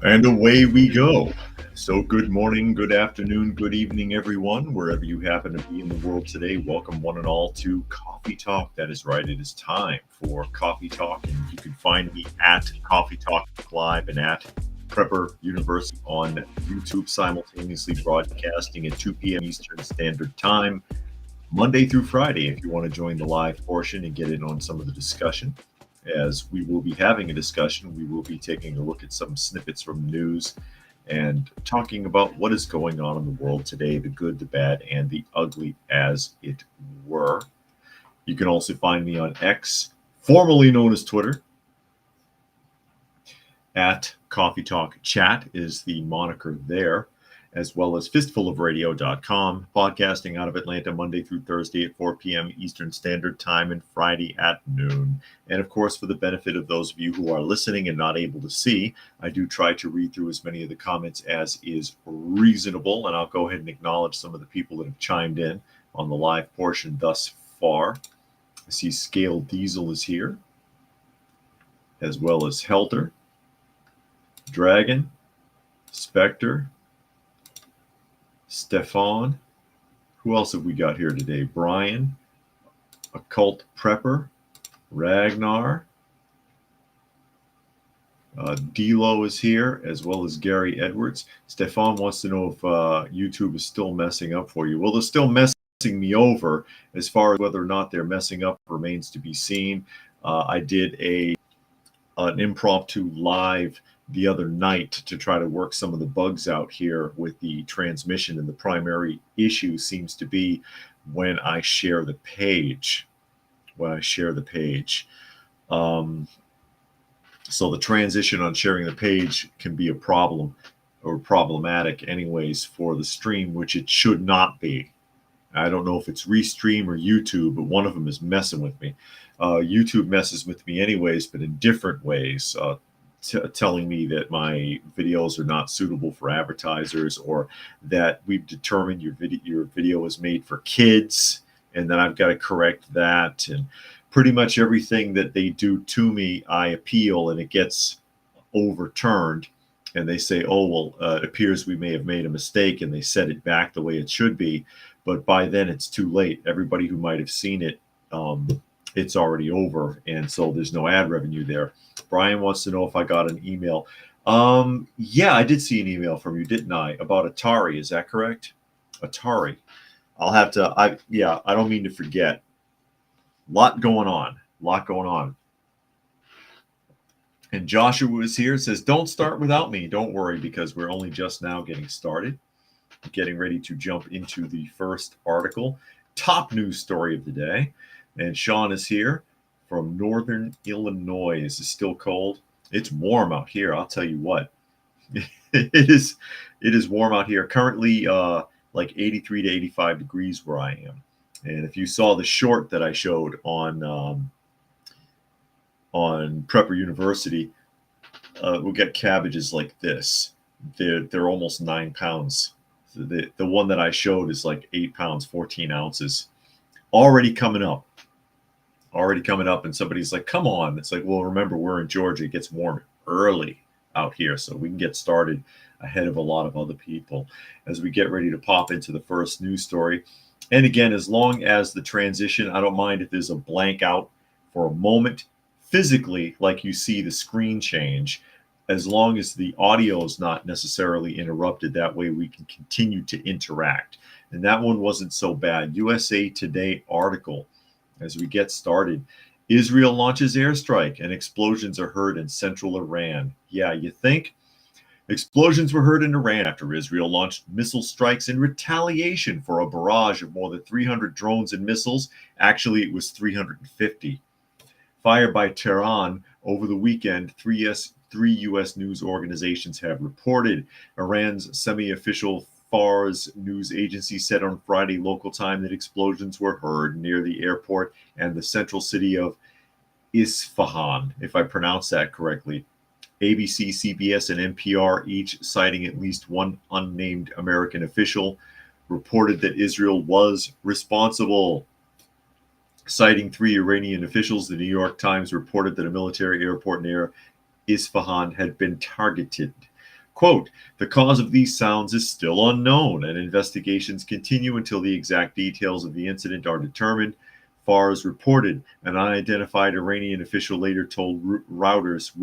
And away we go. So, good morning, good afternoon, good evening, everyone, wherever you happen to be in the world today. Welcome, one and all, to Coffee Talk. That is right, it is time for Coffee Talk. And you can find me at Coffee Talk Live and at Prepper University on YouTube, simultaneously broadcasting at 2 p.m. Eastern Standard Time, Monday through Friday, if you want to join the live portion and get in on some of the discussion. As we will be having a discussion, we will be taking a look at some snippets from the news and talking about what is going on in the world today, the good, the bad, and the ugly, as it were. You can also find me on X, formerly known as Twitter, at Coffee Talk Chat is the moniker there, as well as fistfulofradio.com, podcasting out of Atlanta Monday through Thursday at 4 p.m. Eastern Standard Time and Friday at noon. And of course, for the benefit of those of you who are listening and not able to see, I do try to read through as many of the comments as is reasonable. And I'll go ahead and acknowledge some of the people that have chimed in on the live portion thus far. I see Scale Diesel is here, as well as Helter, Dragon, Spectre, Stefan. Who else have we got here today? Brian, Occult Prepper, Ragnar, D-Lo is here, as well as Gary Edwards. Stefan wants to know if YouTube is still messing up for you. Well, they're still messing me over. As far as whether or not they're messing up remains to be seen. I did an impromptu live the other night to try to work some of the bugs out here with the transmission, and the primary issue seems to be when I share the page. So the transition on sharing the page can be a problem, or problematic anyways, for the stream, which it should not be. I don't know if it's Restream or YouTube, but one of them is messing with me. YouTube messes with me anyways, but in different ways, telling me that my videos are not suitable for advertisers, or that we've determined your video is made for kids, and then I've got to correct that. And pretty much everything that they do to me, I appeal, and it gets overturned. And they say, oh, well, it appears we may have made a mistake, and they set it back the way it should be. But by then, it's too late. Everybody who might have seen it, it's already over, and so there's no ad revenue there. Brian wants to know if I got an email. Yeah, I did see an email from you, didn't I? About Atari, is that correct? Atari. I'll have to, I don't mean to forget. A lot going on. And Joshua is here, says, don't start without me. Don't worry, because we're only just now getting started. Getting ready to jump into the first article. Top news story of the day. And Sean is here from Northern Illinois. Is it still cold? It's warm out here, I'll tell you what. It is warm out here. Currently like 83 to 85 degrees where I am. And if you saw the short that I showed on Prepper University, we'll get cabbages like this. They're almost 9 pounds. The one that I showed is like 8 pounds, 14 ounces. Already coming up. And somebody's like, come on. It's like, well, remember, we're in Georgia. It gets warm early out here, so we can get started ahead of a lot of other people as we get ready to pop into the first news story. And again, as long as the transition, I don't mind if there's a blank out for a moment physically, like you see the screen change, as long as the audio is not necessarily interrupted. That way we can continue to interact. And that one wasn't so bad. USA Today article. As we get started, Israel launches airstrike and explosions are heard in central Iran. Yeah, you think? Explosions were heard in Iran after Israel launched missile strikes in retaliation for a barrage of more than 300 drones and missiles. Actually, it was 350. Fired by Tehran over the weekend, three U.S. news organizations have reported. Iran's semi-official Fars news agency said on Friday local time that explosions were heard near the airport and the central city of Isfahan, if I pronounce that correctly. ABC, CBS, and NPR, each citing at least one unnamed American official, reported that Israel was responsible. Citing 3 Iranian officials, the New York Times reported that a military airport near Isfahan had been targeted. Quote, the cause of these sounds is still unknown, and investigations continue until the exact details of the incident are determined. Fars reported. An unidentified Iranian official later told Reuters,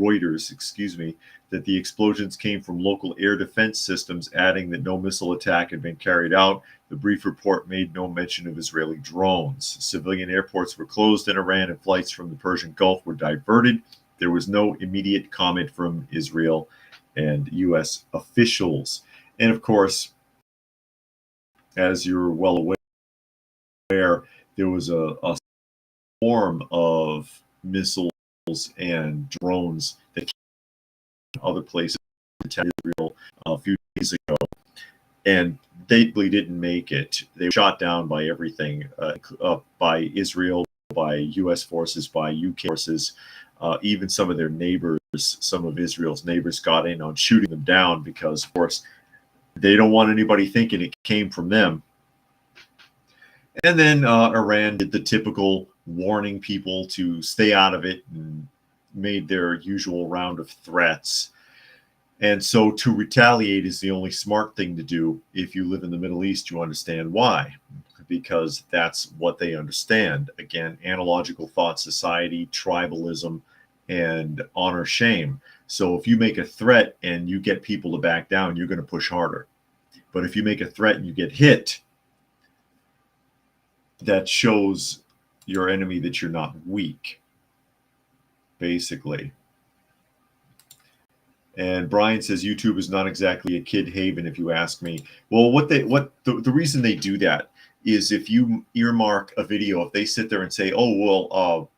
that the explosions came from local air defense systems, adding that no missile attack had been carried out. The brief report made no mention of Israeli drones. Civilian airports were closed in Iran, and flights from the Persian Gulf were diverted. There was no immediate comment from Israel and U.S. officials. And of course, as you're well aware, there was a swarm of missiles and drones that came from other places to Israel a few days ago, and they didn't make it. They were shot down by everything, by Israel, by U.S. forces, by U.K. forces. Even some of their neighbors, some of Israel's neighbors got in on shooting them down because, of course, they don't want anybody thinking it came from them. And then Iran did the typical warning people to stay out of it and made their usual round of threats. And so to retaliate is the only smart thing to do. If you live in the Middle East, you understand why. Because that's what they understand. Again, analogical thought society, tribalism, and honor shame. So if you make a threat and you get people to back down, you're going to push harder. But if you make a threat and you get hit, that shows your enemy that you're not weak, basically. And Brian says YouTube is not exactly a kid haven, if you ask me. Well, the reason they do that is if you earmark a video, if they sit there and say, oh, well,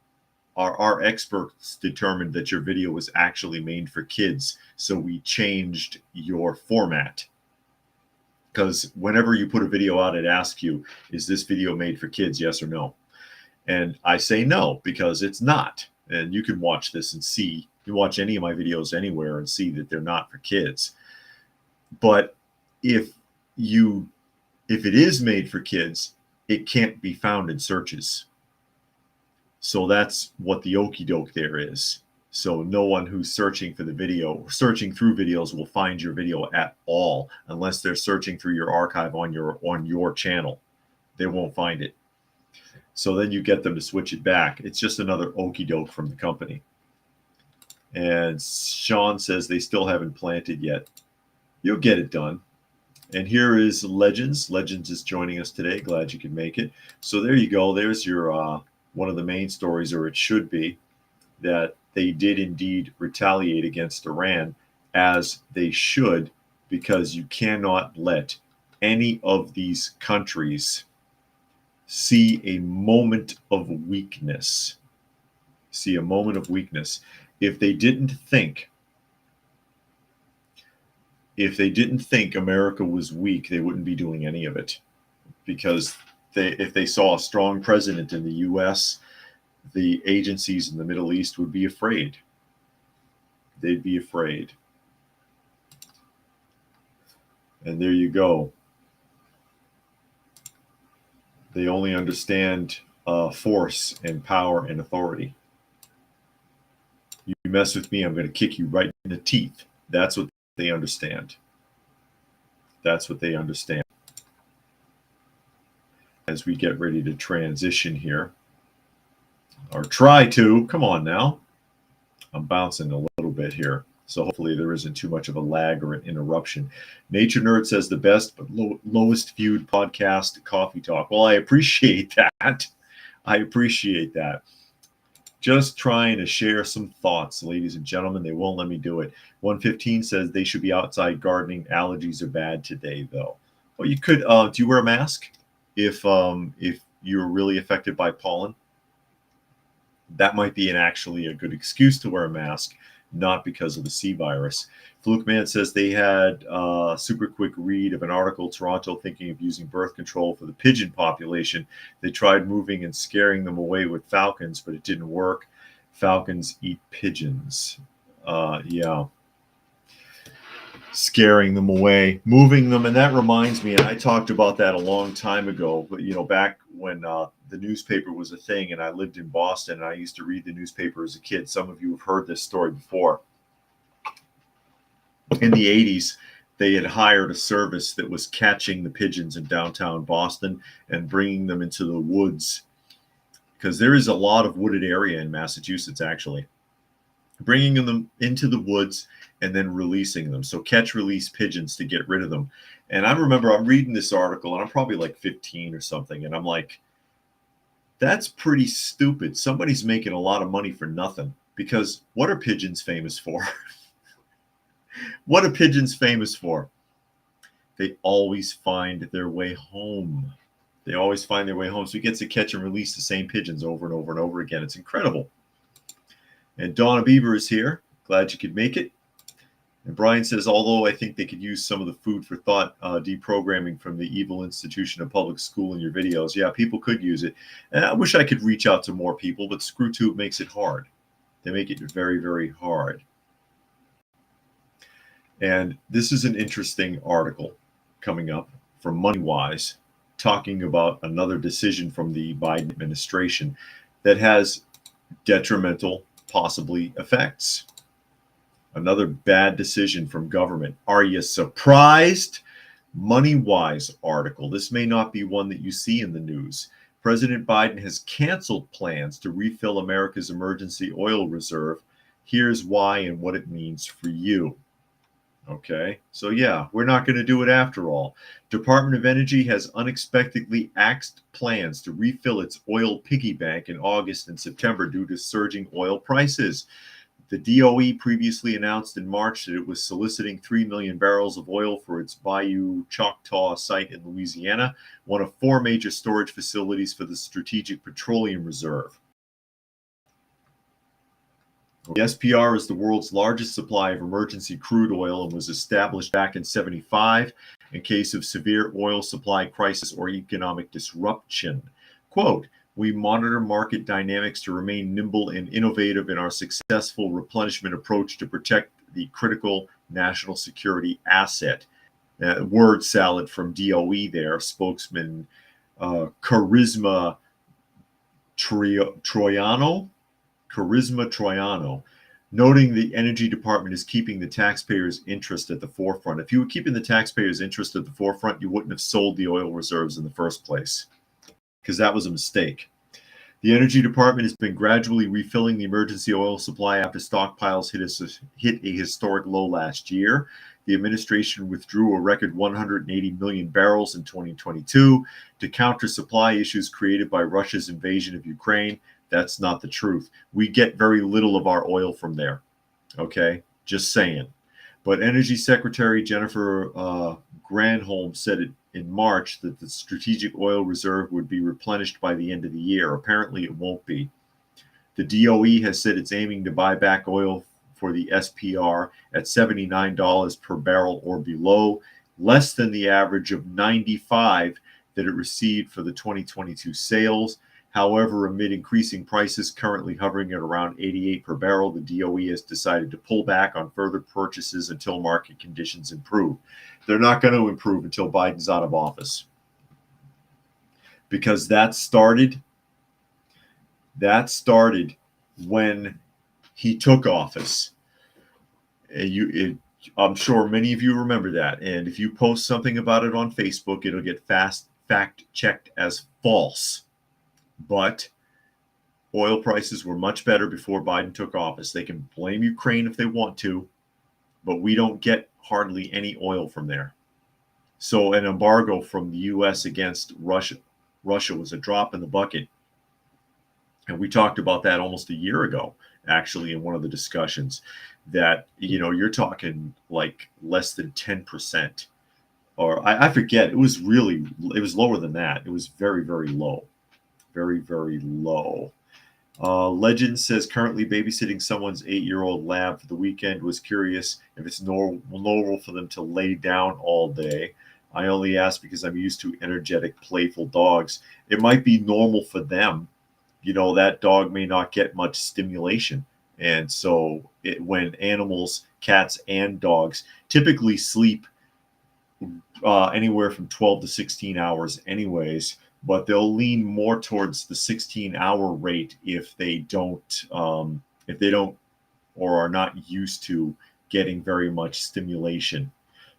our experts determined that your video was actually made for kids, so we changed your format. Because whenever you put a video out, it asks you, is this video made for kids, yes or no? And I say no, because it's not. And you can watch this and see, you can watch any of my videos anywhere and see that they're not for kids. But if it is made for kids, it can't be found in searches. So that's what the okie doke there is. So no one who's searching for the video or searching through videos will find your video at all unless they're searching through your archive on your channel. They won't find it. So then you get them to switch it back. It's just another okie doke from the company. And Sean says they still haven't planted yet. You'll get it done. And here is Legends. Legends is joining us today. Glad you could make it. So there you go. There's your one of the main stories, or it should be, that they did indeed retaliate against Iran, as they should, because you cannot let any of these countries see a moment of weakness. See a moment of weakness. If they didn't think America was weak, they wouldn't be doing any of it. Because if they saw a strong president in the U.S., the agencies in the Middle East would be afraid. They'd be afraid. And there you go. They only understand force and power and authority. You mess with me, I'm going to kick you right in the teeth. That's what they understand. That's what they understand. As we get ready to transition here, or try to, come on now. I'm bouncing a little bit here, so hopefully there isn't too much of a lag or an interruption. Nature Nerd says the best but lowest viewed podcast, Coffee Talk. Well, I appreciate that. I appreciate that. Just trying to share some thoughts, ladies and gentlemen. They won't let me do it. 115 says they should be outside gardening. Allergies are bad today, though. Well, you could. Do you wear a mask if you're really affected by pollen? That might be actually a good excuse to wear a mask, not because of the C virus. Fluke Man says they had a super quick read of an article, Toronto thinking of using birth control for the pigeon population. They tried moving and scaring them away with falcons, but it didn't work. Falcons eat pigeons. Yeah. Scaring them away, moving them. And that reminds me, and I talked about that a long time ago, but back when the newspaper was a thing and I lived in Boston and I used to read the newspaper as a kid. Some of you have heard this story before. In the 80s, they had hired a service that was catching the pigeons in downtown Boston and bringing them into the woods, because there is a lot of wooded area in Massachusetts, actually. Bringing them into the woods and then releasing them. So catch release pigeons to get rid of them. And I remember I'm reading this article and I'm probably like 15 or something. And I'm like, that's pretty stupid. Somebody's making a lot of money for nothing, because what are pigeons famous for? What are pigeons famous for? They always find their way home. They always find their way home. So he gets to catch and release the same pigeons over and over and over again. It's incredible. And Donna Beaver is here. Glad you could make it. And Brian says, although I think they could use some of the food for thought deprogramming from the evil institution of public school in your videos. Yeah, people could use it. And I wish I could reach out to more people, but ScrewTube makes it hard. They make it very, very hard. And this is an interesting article coming up from MoneyWise, talking about another decision from the Biden administration that has detrimental, possibly, effects. Another bad decision from government. Are you surprised? MoneyWise article. This may not be one that you see in the news. President Biden has canceled plans to refill America's emergency oil reserve. Here's why and what it means for you. Okay, so yeah, we're not going to do it after all. Department of Energy has unexpectedly axed plans to refill its oil piggy bank in August and September due to surging oil prices. The DOE previously announced in March that it was soliciting 3 million barrels of oil for its Bayou Choctaw site in Louisiana, one of 4 major storage facilities for the Strategic Petroleum Reserve. The SPR is the world's largest supply of emergency crude oil and was established back in 1975 in case of severe oil supply crisis or economic disruption. Quote, we monitor market dynamics to remain nimble and innovative in our successful replenishment approach to protect the critical national security asset. Word salad from DOE there, spokesman Charisma Troiano, noting the Energy Department is keeping the taxpayers' interest at the forefront. If you were keeping the taxpayers' interest at the forefront, you wouldn't have sold the oil reserves in the first place, because that was a mistake. The Energy Department has been gradually refilling the emergency oil supply after stockpiles hit a historic low last year. The administration withdrew a record 180 million barrels in 2022 to counter supply issues created by Russia's invasion of Ukraine. That's not the truth. We get very little of our oil from there. Okay, just saying. But Energy Secretary Jennifer Granholm said it in March that the strategic oil reserve would be replenished by the end of the year. Apparently, it won't be. The DOE has said it's aiming to buy back oil for the SPR at $79 per barrel or below, less than the average of $95 that it received for the 2022 sales. However, amid increasing prices currently hovering at around $88 per barrel, the DOE has decided to pull back on further purchases until market conditions improve. They're not going to improve until Biden's out of office, because that started when he took office. I'm sure many of you remember that. And if you post something about it on Facebook, it'll get fact-checked as false. But oil prices were much better before Biden took office. They can blame Ukraine if they want to, but we don't get hardly any oil from there. So an embargo from the U.S. against Russia was a drop in the bucket. And we talked about that almost a year ago, actually, in one of the discussions, that, you're talking like less than 10%. Or I forget, it was lower than that. It was very, very low. Very, very low. Legend says currently babysitting someone's 8-year-old lab for the weekend. Was curious if it's normal for them to lay down all day. I only ask because I'm used to energetic, playful dogs. It might be normal for them. That dog may not get much stimulation. And so when animals, cats and dogs, typically sleep anywhere from 12 to 16 hours anyways, but they'll lean more towards the 16-hour rate if they don't or are not used to getting very much stimulation.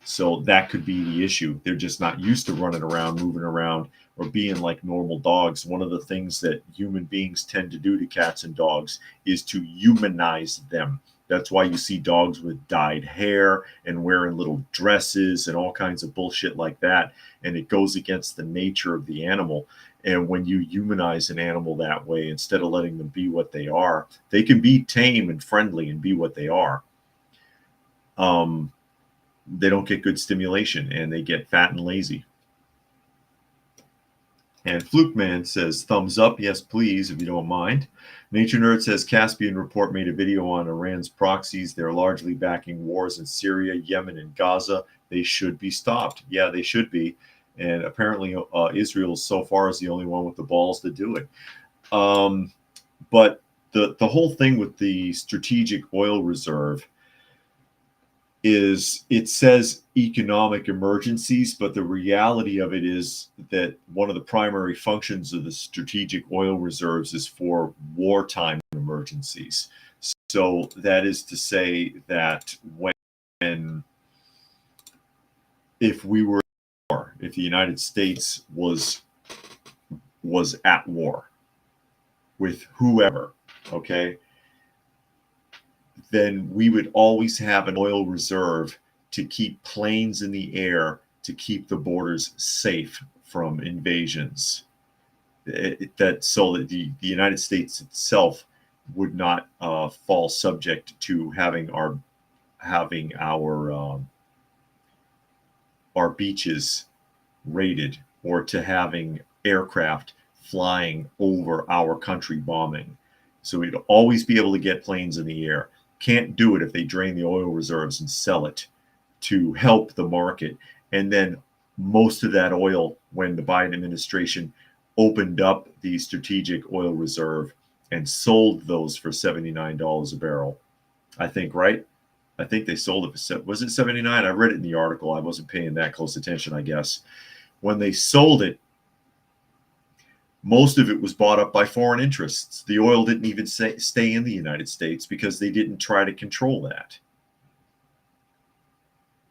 So that could be the issue. They're just not used to running around, moving around, or being like normal dogs. One of the things that human beings tend to do to cats and dogs is to humanize them. That's why you see dogs with dyed hair and wearing little dresses and all kinds of bullshit like that. And it goes against the nature of the animal. And when you humanize an animal that way, instead of letting them be what they are, they can be tame and friendly and be what they are. They don't get good stimulation and they get fat and lazy. And Fluke Man says, thumbs up, yes, please, if you don't mind. Nature Nerd says, Caspian Report made a video on Iran's proxies. They're largely backing wars in Syria, Yemen, and Gaza. They should be stopped. Yeah, they should be. And apparently Israel so far is the only one with the balls to do it. But the whole thing with the strategic oil reserve is it says economic emergencies, but the reality of it is that one of the primary functions of the strategic oil reserves is for wartime emergencies. So that is to say that if we were at war, if the United States was at war with whoever, okay, then we would always have an oil reserve to keep planes in the air, to keep the borders safe from invasions. So that the United States itself would not fall subject to having our beaches raided, or to having aircraft flying over our country bombing. So we'd always be able to get planes in the air. Can't do it if they drain the oil reserves and sell it to help the market. And then most of that oil, when the Biden administration opened up the strategic oil reserve and sold those for $79 a barrel, I think, right? I think they sold it for, was it 79? I read it in the article. I wasn't paying that close attention, I guess. When they sold it, most of it was bought up by foreign interests. The oil didn't even stay in the United States because they didn't try to control that.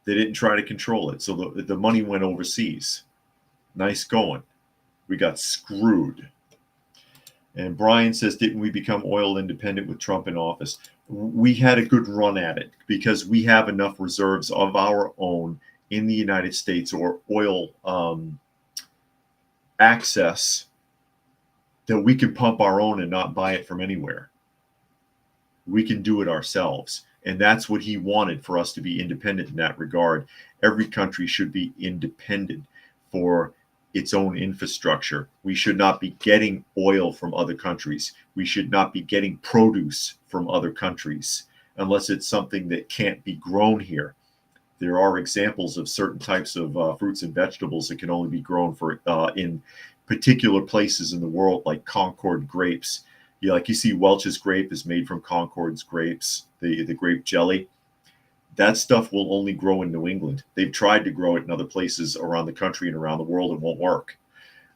They didn't try to control it. So the money went overseas. Nice going. We got screwed. And Brian says, didn't we become oil independent with Trump in office? We had a good run at it because we have enough reserves of our own in the United States, or oil access, that we can pump our own and not buy it from anywhere. We can do it ourselves. And that's what he wanted, for us to be independent in that regard. Every country should be independent for its own infrastructure. We should not be getting oil from other countries. We should not be getting produce from other countries unless it's something that can't be grown here. There are examples of certain types of fruits and vegetables that can only be grown in particular places in the world, like Concord grapes. Like you see Welch's grape is made from Concord's grapes, the grape jelly. That stuff will only grow in New England. They've tried to grow it in other places around the country and around the world. It won't work.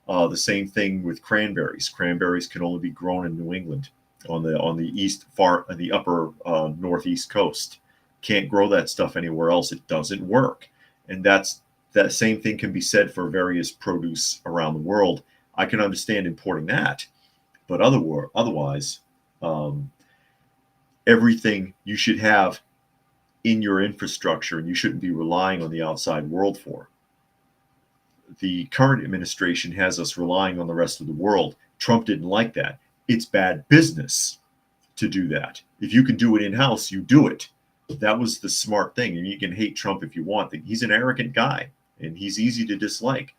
The same thing with cranberries. Cranberries can only be grown in New England on the upper northeast coast. Can't grow that stuff anywhere else. It doesn't work. And that same thing can be said for various produce around the world. I can understand importing that, but otherwise, everything you should have in your infrastructure, and you shouldn't be relying on the outside world for. The current administration has us relying on the rest of the world. Trump didn't like that. It's bad business to do that. If you can do it in-house, you do it. That was the smart thing. And you can hate Trump if you want. He's an arrogant guy, and he's easy to dislike.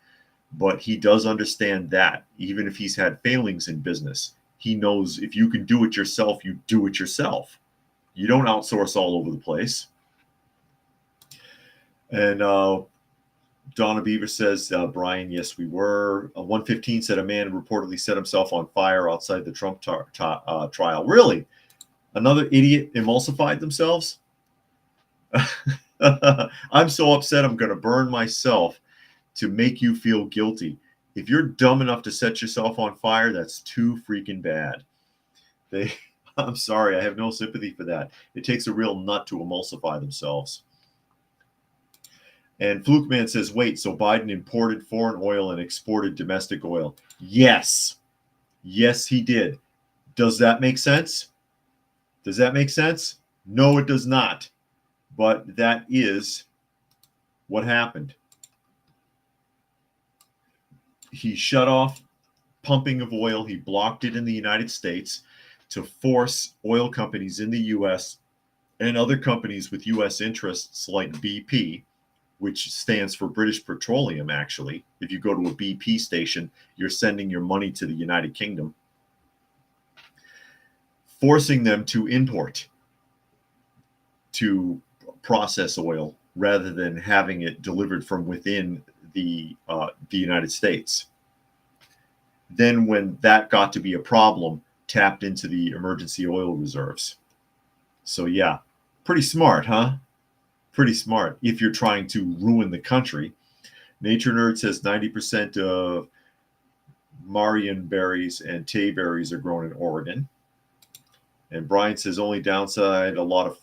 But he does understand that, even if he's had failings in business, he knows if you can do it yourself, you do it yourself. You don't outsource all over the place. And Donna Beaver says, Brian, yes, we were. 115 said a man reportedly set himself on fire outside the Trump trial. Really? Another idiot emulsified themselves? I'm so upset I'm going to burn myself to make you feel guilty. If you're dumb enough to set yourself on fire, that's too freaking bad. I'm sorry, I have no sympathy for that. It takes a real nut to emulsify themselves. And Flukeman says, wait, so Biden imported foreign oil and exported domestic oil? Yes. Yes, he did. Does that make sense? Does that make sense? No, it does not. But that is what happened. He shut off pumping of oil. He blocked it in the United States to force oil companies in the U.S. and other companies with U.S. interests like BP, which stands for British Petroleum, actually. If you go to a BP station, you're sending your money to the United Kingdom, forcing them to import, to process oil rather than having it delivered from within the United States. Then when that got to be a problem, tapped into the emergency oil reserves. So yeah, pretty smart, huh? Pretty smart if you're trying to ruin the country. Nature Nerd says 90% of Marion berries and Tay berries are grown in Oregon. And Brian says only downside, a lot of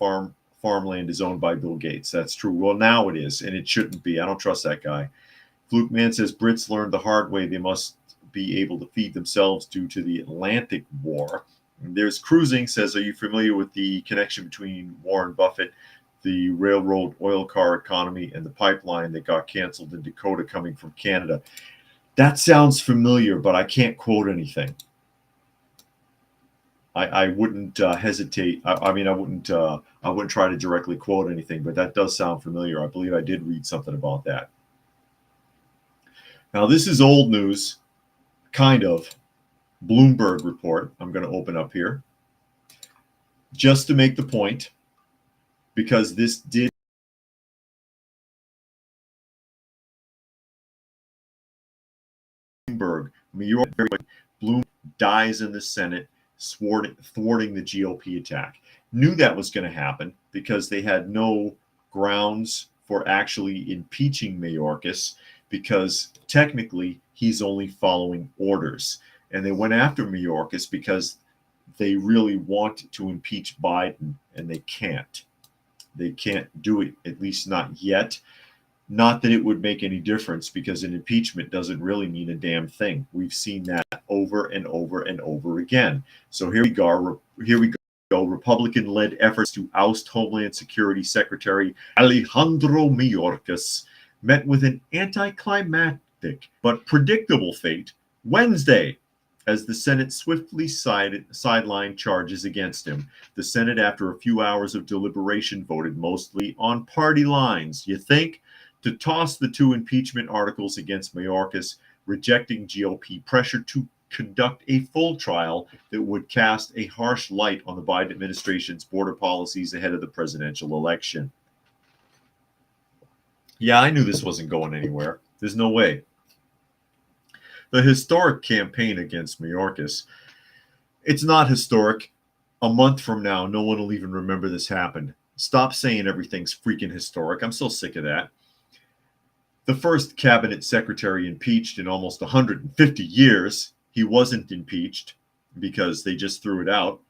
farmland is owned by Bill Gates. That's true. Well, now it is, and it shouldn't be. I don't trust that guy. Fluke Man says Brits learned the hard way they must be able to feed themselves due to the Atlantic War. And there's Cruising says, are you familiar with the connection between Warren Buffett, the railroad oil car economy, and the pipeline that got canceled in Dakota coming from Canada? That sounds familiar, but I can't quote anything. I wouldn't hesitate. I mean, I wouldn't try to directly quote anything, but that does sound familiar. I believe I did read something about that. Now, this is old news, kind of. Bloomberg report. I'm going to open up here just to make the point, because this did. Bloomberg, Bloom dies in the Senate, thwarting the GOP attack. Knew that was going to happen because they had no grounds for actually impeaching Mayorkas, because technically he's only following orders. And they went after Mayorkas because they really want to impeach Biden, and they can't. They can't do it, at least not yet. Not that it would make any difference, because an impeachment doesn't really mean a damn thing. We've seen that over and over and over again. So here we go. Republican-led efforts to oust Homeland Security Secretary Alejandro Mayorkas met with an anticlimactic but predictable fate Wednesday, as the Senate swiftly sidelined charges against him. The Senate, after a few hours of deliberation, voted mostly on party lines. You think? To toss the two impeachment articles against Mayorkas, rejecting GOP pressure to conduct a full trial that would cast a harsh light on the Biden administration's border policies ahead of the presidential election. Yeah, I knew this wasn't going anywhere. There's no way. The historic campaign against Mayorkas, it's not historic. A month from now, no one will even remember this happened. Stop saying everything's freaking historic. I'm so sick of that. The first cabinet secretary impeached in almost 150 years, he wasn't impeached because they just threw it out,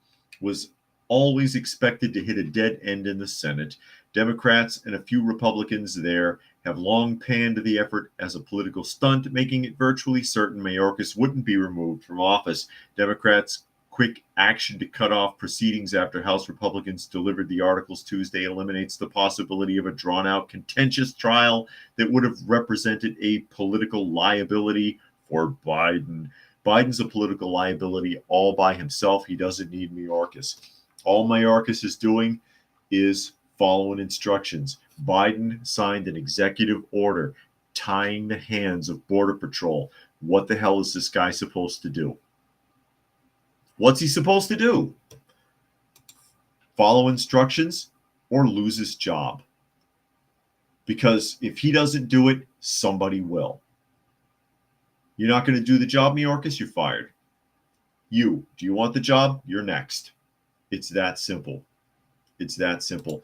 was always expected to hit a dead end in the Senate. Democrats and a few Republicans there have long panned the effort as a political stunt, making it virtually certain Mayorkas wouldn't be removed from office. Democrats' quick action to cut off proceedings after House Republicans delivered the articles Tuesday eliminates the possibility of a drawn-out, contentious trial that would have represented a political liability for Biden. Biden's a political liability all by himself. He doesn't need Mayorkas. All Mayorkas is doing is following instructions. Biden signed an executive order tying the hands of Border Patrol. What the hell is this guy supposed to do? What's he supposed to do? Follow instructions or lose his job? Because if he doesn't do it, somebody will. You're not going to do the job, Mayorkas? You're fired. Do you want the job? You're next. It's that simple. It's that simple.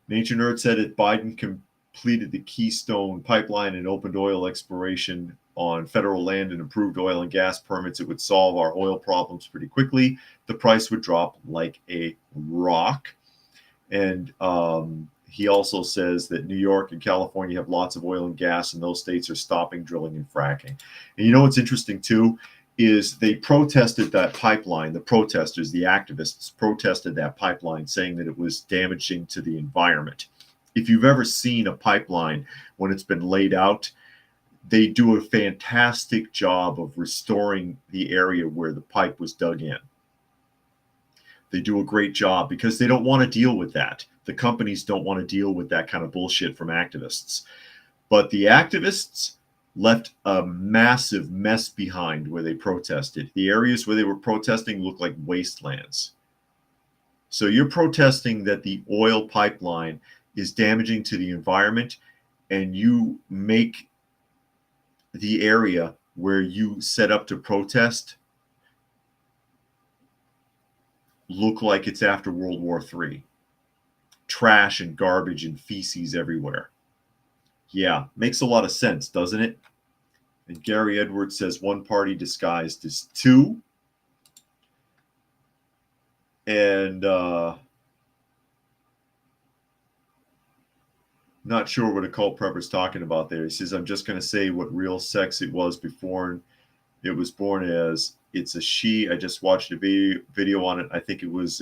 Nature Nerd said that Biden completed the Keystone Pipeline and opened oil exploration on federal land and improved oil and gas permits, it would solve our oil problems pretty quickly. The price would drop like a rock. And he also says that New York and California have lots of oil and gas, and those states are stopping drilling and fracking. And you know what's interesting too is they protested that pipeline. The protesters, the activists, protested that pipeline, saying that it was damaging to the environment. If you've ever seen a pipeline when it's been laid out, they do a fantastic job of restoring the area where the pipe was dug in. They do a great job because they don't want to deal with that. The companies don't want to deal with that kind of bullshit from activists. But the activists left a massive mess behind where they protested. The areas where they were protesting look like wastelands. So you're protesting that the oil pipeline is damaging to the environment, and you make the area where you set up to protest look like it's after World War III. Trash and garbage and feces everywhere. Yeah, makes a lot of sense, doesn't it? And Gary Edwards says one party disguised as two. And not sure what a cult prepper's talking about there. He says, I'm just going to say what real sex it was before it was born as. It's a she. I just watched a video on it. I think it was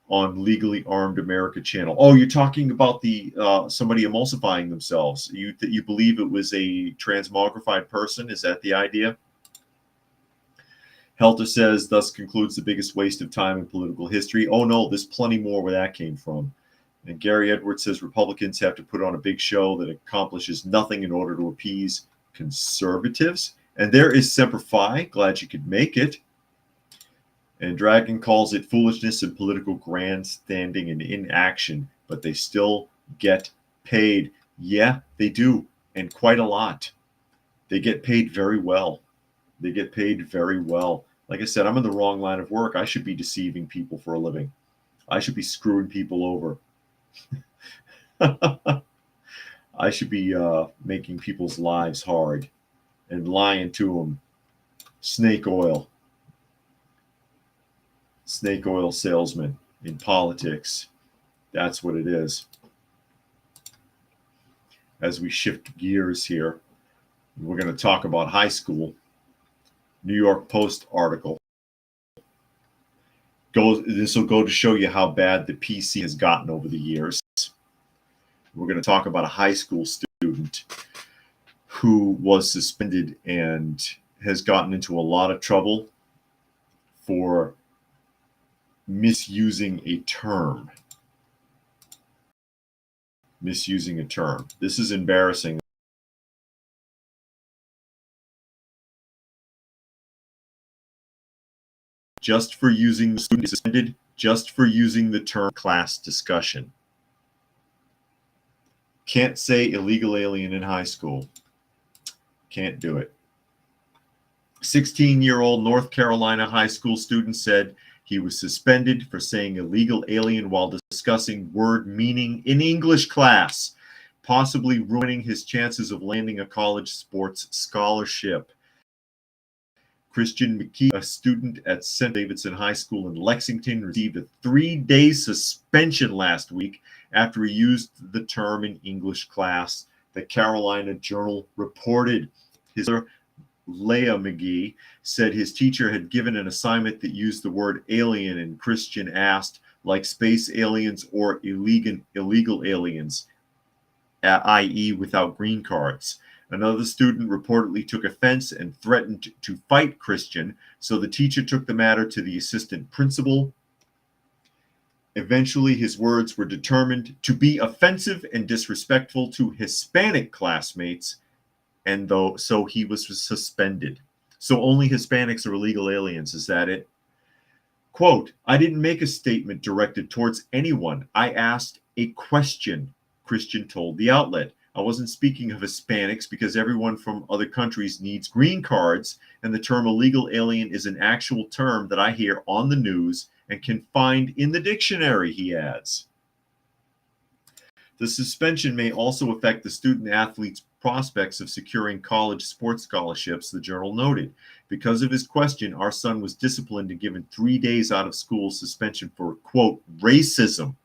on Legally Armed America channel. Oh, you're talking about the somebody emulsifying themselves. You believe it was a transmogrified person? Is that the idea? Helter says, thus concludes the biggest waste of time in political history. Oh no, there's plenty more where that came from. And Gary Edwards says Republicans have to put on a big show that accomplishes nothing in order to appease conservatives. And there is Semper Fi. Glad you could make it. And Dragon calls it foolishness and political grandstanding and inaction, but they still get paid. Yeah, they do, and quite a lot. They get paid very well. They get paid very well. Like I said, I'm in the wrong line of work. I should be deceiving people for a living. I should be screwing people over. I should be making people's lives hard and lying to them. Snake oil salesman in politics. That's what it is. As we shift gears here, we're going to talk about high school. New York Post article. This will go to show you how bad the PC has gotten over the years. We're going to talk about a high school student who was suspended and has gotten into a lot of trouble for misusing a term. Misusing a term. This is embarrassing. Just for using the student suspended, just for using the term class discussion. Can't say illegal alien in high school. Can't do it. 16-year-old North Carolina high school student said he was suspended for saying illegal alien while discussing word meaning in English class, possibly ruining his chances of landing a college sports scholarship. Christian McKee, a student at St. Davidson High School in Lexington, received a 3-day suspension last week after he used the term in English class. The Carolina Journal reported. His mother, Leah McGee, said his teacher had given an assignment that used the word alien, and Christian asked, like space aliens or illegal aliens, i.e. without green cards. Another student reportedly took offense and threatened to fight Christian, so the teacher took the matter to the assistant principal. Eventually, his words were determined to be offensive and disrespectful to Hispanic classmates, and so he was suspended. So only Hispanics are illegal aliens, is that it? Quote, I didn't make a statement directed towards anyone. I asked a question, Christian told the outlet. I wasn't speaking of Hispanics because everyone from other countries needs green cards, and the term illegal alien is an actual term that I hear on the news and can find in the dictionary, he adds. The suspension may also affect the student athlete's prospects of securing college sports scholarships, the journal noted. Because of his question, our son was disciplined and given 3 days out of school suspension for, quote, racism,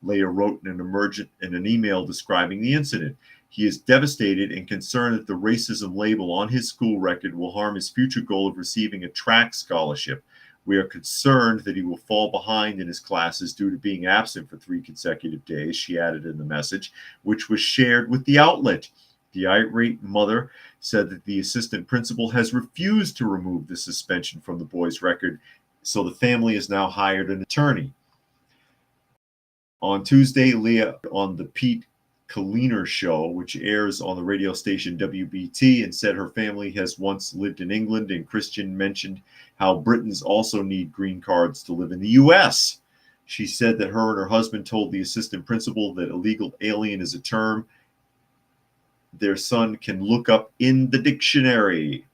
Leah wrote in an email describing the incident. He is devastated and concerned that the racism label on his school record will harm his future goal of receiving a track scholarship. We are concerned that he will fall behind in his classes due to being absent for 3 consecutive days, she added in the message, which was shared with the outlet. The irate mother said that the assistant principal has refused to remove the suspension from the boy's record, so the family has now hired an attorney. On Tuesday, Leah on the Pete Kaliner show, which airs on the radio station WBT, and said her family has once lived in England, and Christian mentioned how Britons also need green cards to live in the U.S. She said that her and her husband told the assistant principal that illegal alien is a term their son can look up in the dictionary.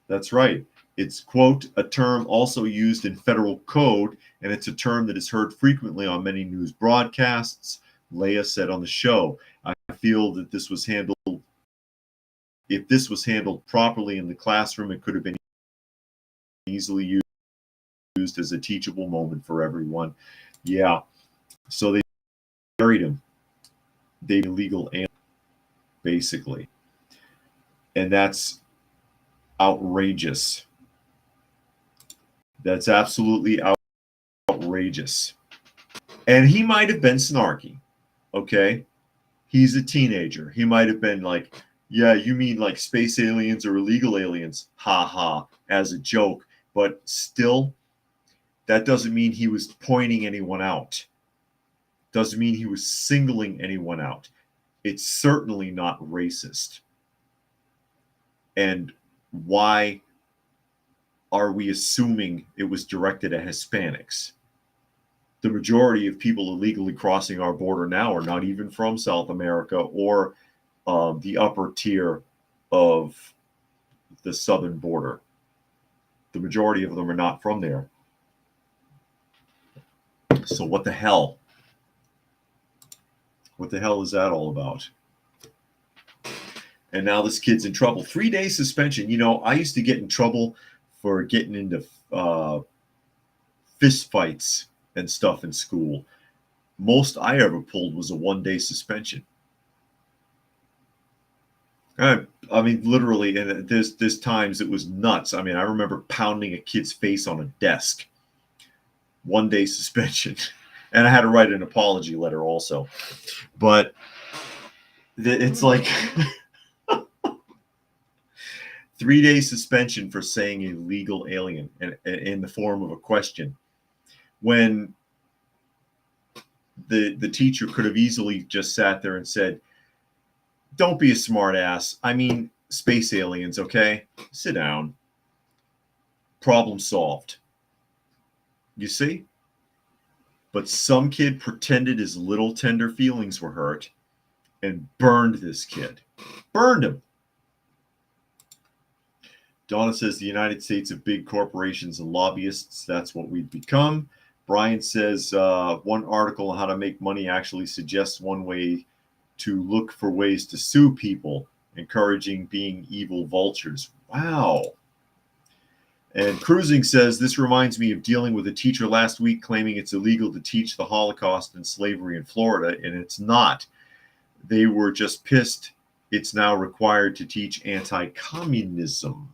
That's right. It's, quote, a term also used in federal code, and it's a term that is heard frequently on many news broadcasts, Leah said on the show. I feel that if this was handled properly in the classroom, it could have been easily used as a teachable moment for everyone. Yeah. So they buried him. They illegal alien, basically. And that's outrageous. That's absolutely outrageous. And he might have been snarky. Okay, he's a teenager. He might have been like, yeah, you mean like space aliens or illegal aliens? Ha ha, as a joke. But still, that doesn't mean he was pointing anyone out. Doesn't mean he was singling anyone out. It's certainly not racist. And why are we assuming it was directed at Hispanics? The majority of people illegally crossing our border now are not even from South America or the upper tier of the southern border. The majority of them are not from there. So what the hell? What the hell is that all about? And now this kid's in trouble. 3-day suspension. You know, I used to get in trouble for getting into fist fights and stuff in school. Most I ever pulled was a 1-day suspension. I mean, literally, and there's times it was nuts. I mean, I remember pounding a kid's face on a desk. 1-day suspension. And I had to write an apology letter also. But it's like 3-day suspension for saying illegal alien in the form of a question. When the teacher could have easily just sat there and said, don't be a smart ass. I mean, space aliens, okay? Sit down. Problem solved. You see? But some kid pretended his little tender feelings were hurt and burned this kid. Burned him. Donna says the United States of big corporations and lobbyists, that's what we've become. Brian says one article on how to make money actually suggests one way to look for ways to sue people, encouraging being evil vultures. Wow. And Cruising says, this reminds me of dealing with a teacher last week claiming it's illegal to teach the Holocaust and slavery in Florida, and it's not. They were just pissed it's now required to teach anti-communism.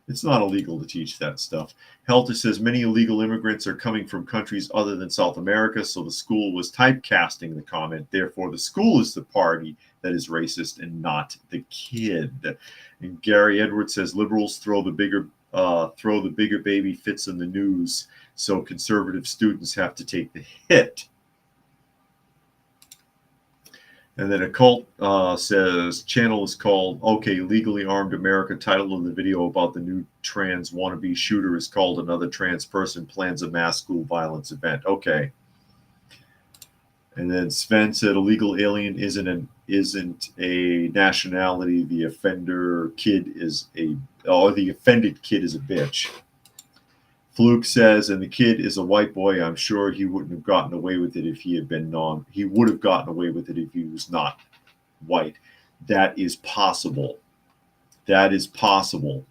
It's not illegal to teach that stuff. Helter says many illegal immigrants are coming from countries other than South America, so the school was typecasting the comment. Therefore, the school is the party that is racist and not the kid. And Gary Edwards says liberals throw the bigger baby fits in the news, so conservative students have to take the hit. And then Occult says, channel is called, okay, Legally Armed America. Title of the video about the new trans wannabe shooter is called Another Trans Person Plans a Mass School Violence Event. Okay. And then Sven said, illegal alien isn't a nationality. The offended kid is a bitch. Fluke says, and the kid is a white boy. I'm sure he wouldn't have gotten away with it if he had been he would have gotten away with it if he was not white. That is possible. That is possible.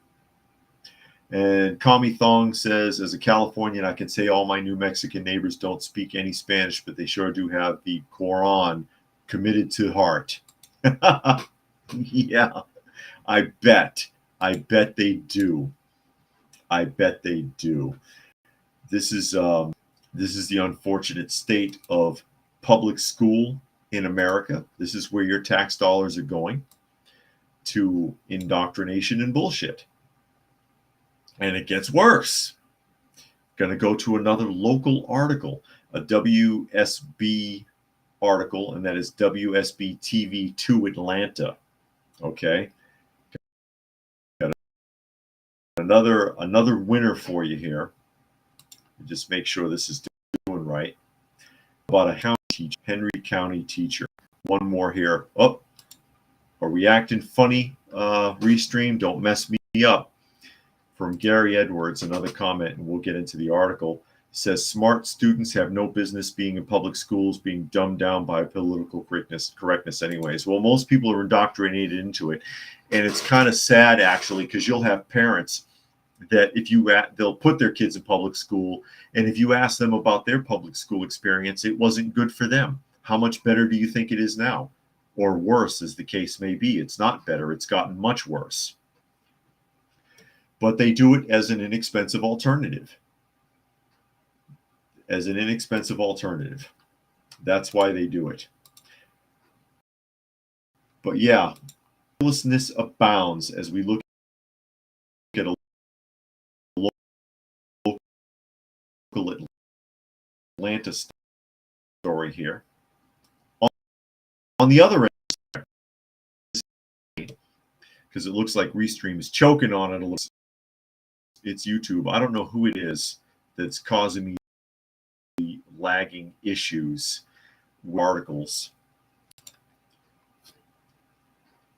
And Kami Thong says, as a Californian, I can say all my New Mexican neighbors don't speak any Spanish, but they sure do have the Quran committed to heart. Yeah, I bet. I bet they do. I bet they do. This is the unfortunate state of public school in America. This is where your tax dollars are going, to indoctrination and bullshit. And it gets worse. Going to go to another local article, a WSB article, and that is WSB TV 2 Atlanta. Okay. Got another winner for you here. Just make sure this is doing right. About a county teacher, Henry County teacher. One more here. Oh, are we acting funny? Restream, don't mess me up. From Gary Edwards, another comment, and we'll get into the article. Says smart students have no business being in public schools, being dumbed down by political correctness anyways. Well, most people are indoctrinated into it, and it's kind of sad actually, because you'll have parents that they'll put their kids in public school, and if you ask them about their public school experience, it wasn't good for them. How much better do you think it is now? Or worse, as the case may be. It's not better, it's gotten much worse. But they do it as an inexpensive alternative. As an inexpensive alternative. That's why they do it. But yeah, carelessness abounds as we look at a local Atlanta story here. On the other end, because it looks like Restream is choking on it a little. It's YouTube. I don't know who it is that's causing me lagging issues with articles.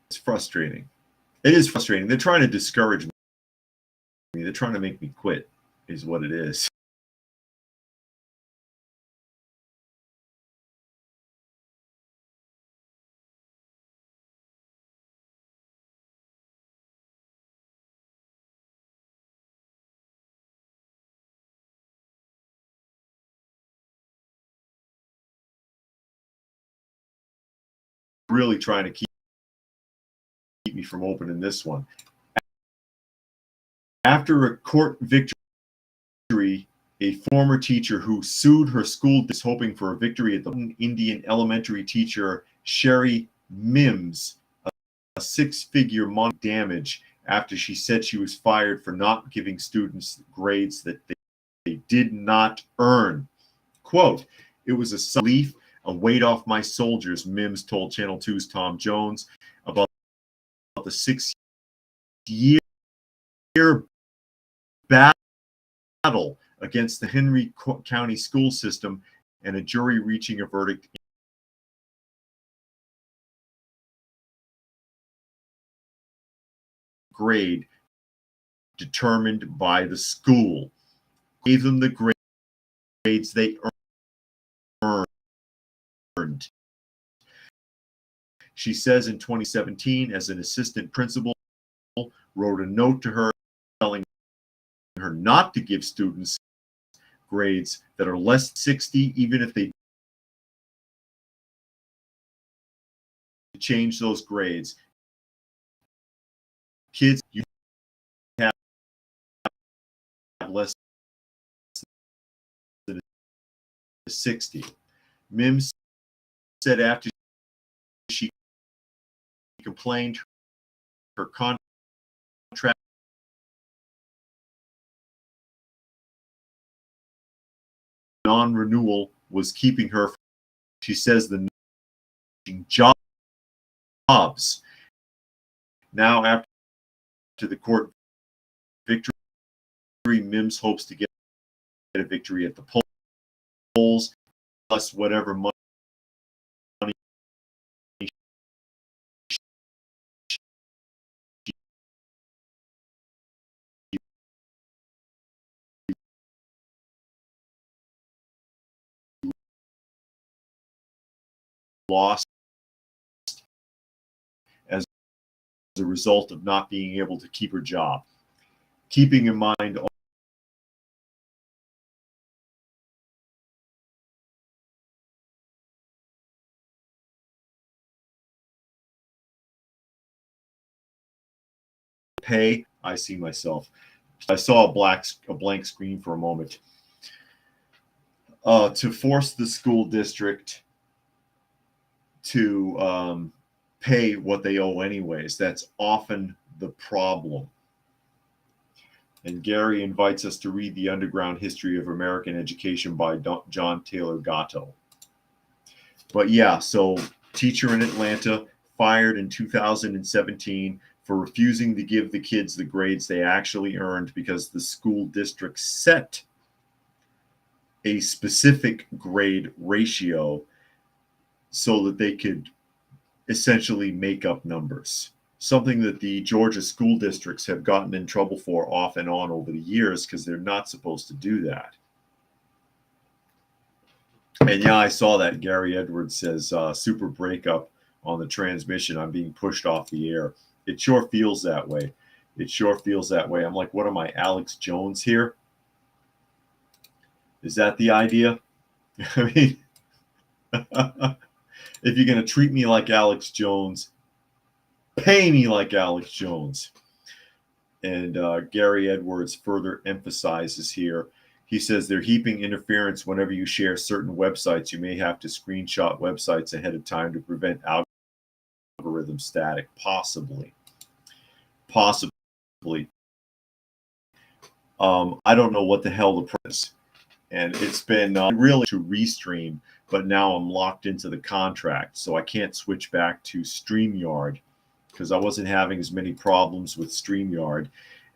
It's frustrating. It is frustrating. They're trying to discourage me. They're trying to make me quit, is what it is. Really trying to keep me from opening this one. After a court victory, a former teacher who sued her school is hoping for a victory at the Indian elementary teacher Sherry Mims, a six-figure money damage after she said she was fired for not giving students grades that they did not earn. Quote, "It was a relief, a weight off my soldiers," Mims told Channel 2's Tom Jones about the 6-year battle against the Henry County school system and a jury reaching a verdict grade determined by the school. Gave them the grades they earned. She says in 2017, as an assistant principal, wrote a note to her telling her not to give students grades that are less than 60, even if they change those grades. Kids, you have less than 60. Mims said after she complained, her contract non-renewal was keeping her. She says the jobs. Now, after the court victory, Mims hopes to get a victory at the polls, plus whatever money lost the result of not being able to keep her job. Keeping in mind pay, I see myself. I saw a blank screen for a moment. To force the school district to pay what they owe anyways. That's often the problem. And Gary invites us to read The Underground History of American Education by John Taylor Gatto. But yeah, so teacher in Atlanta fired in 2017 for refusing to give the kids the grades they actually earned because the school district set a specific grade ratio so that they could essentially make up numbers. Something that the Georgia school districts have gotten in trouble for off and on over the years because they're not supposed to do that. And yeah, I saw that. Gary Edwards says, super breakup on the transmission. I'm being pushed off the air. It sure feels that way. It sure feels that way. I'm like, what am I, Alex Jones here? Is that the idea? I mean, if you're going to treat me like Alex Jones, pay me like Alex Jones. And Gary Edwards further emphasizes here. He says they're heaping interference whenever you share certain websites. You may have to screenshot websites ahead of time to prevent algorithm static. Possibly. I don't know what the hell the price. And it's been really to restream, but now I'm locked into the contract, so I can't switch back to StreamYard because I wasn't having as many problems with StreamYard.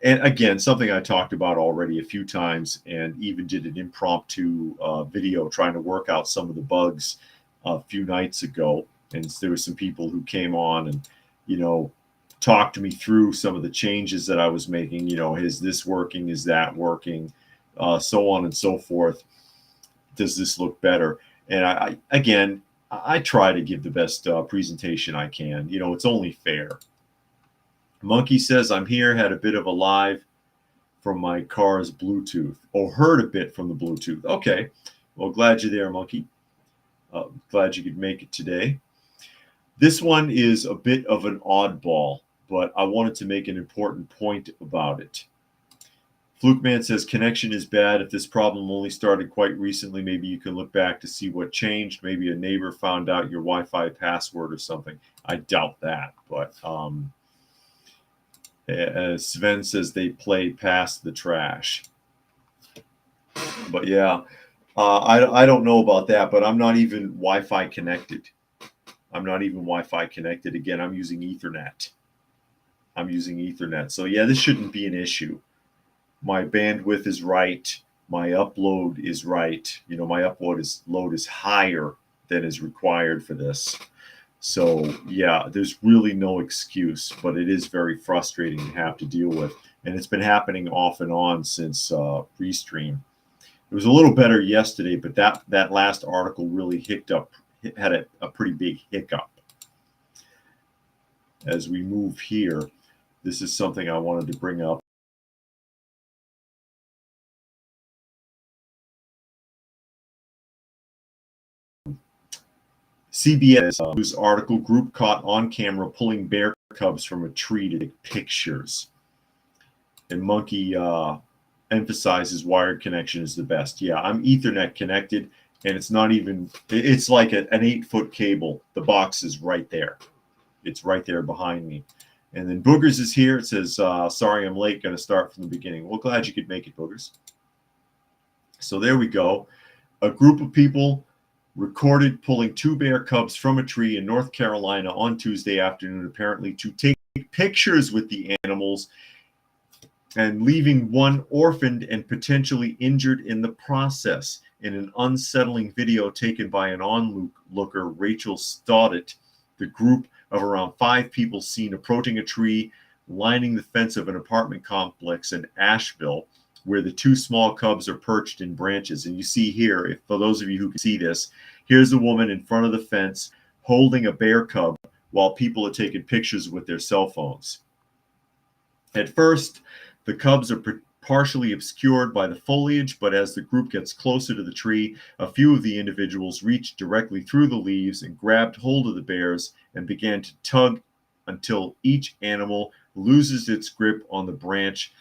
And again, something I talked about already a few times, and even did an impromptu video trying to work out some of the bugs a few nights ago. And there were some people who came on and, you know, talked to me through some of the changes that I was making. You know, is this working? Is that working? So on and so forth. Does this look better? And I try to give the best presentation I can. You know, it's only fair. Monkey says, I'm here, had a bit of a live from my car's Bluetooth. Oh, heard a bit from the Bluetooth. Okay. Well, glad you're there, Monkey. Glad you could make it today. This one is a bit of an oddball, but I wanted to make an important point about it. Flukeman says connection is bad. If this problem only started quite recently, maybe you can look back to see what changed. Maybe a neighbor found out your Wi-Fi password or something. I doubt that, but Sven says they play past the trash. But yeah, I don't know about that, but I'm not even Wi-Fi connected. Again, I'm using Ethernet. So yeah, this shouldn't be an issue. My bandwidth is right. My upload is right. You know, my load is higher than is required for this. So yeah, there's really no excuse, but it is very frustrating to have to deal with. And it's been happening off and on since Restream. It was a little better yesterday, but that last article really had a pretty big hiccup. As we move here, this is something I wanted to bring up. CBS News article, group caught on camera pulling bear cubs from a tree to take pictures. And Monkey emphasizes wired connection is the best. Yeah, I'm Ethernet connected, and it's not even, it's like an 8-foot cable. The box is right there. It's right there behind me. And then Boogers is here. It says, sorry I'm late, going to start from the beginning. Well, glad you could make it, Boogers. So there we go. A group of people recorded pulling 2 bear cubs from a tree in North Carolina on Tuesday afternoon, apparently to take pictures with the animals and leaving one orphaned and potentially injured in the process. In an unsettling video taken by an onlooker, Rachel Stoddett, the group of around 5 people seen approaching a tree lining the fence of an apartment complex in Asheville, where the 2 small cubs are perched in branches. And you see here, for those of you who can see this, here's a woman in front of the fence holding a bear cub while people are taking pictures with their cell phones. At first, the cubs are partially obscured by the foliage, but as the group gets closer to the tree, a few of the individuals reached directly through the leaves and grabbed hold of the bears and began to tug until each animal loses its grip on the branch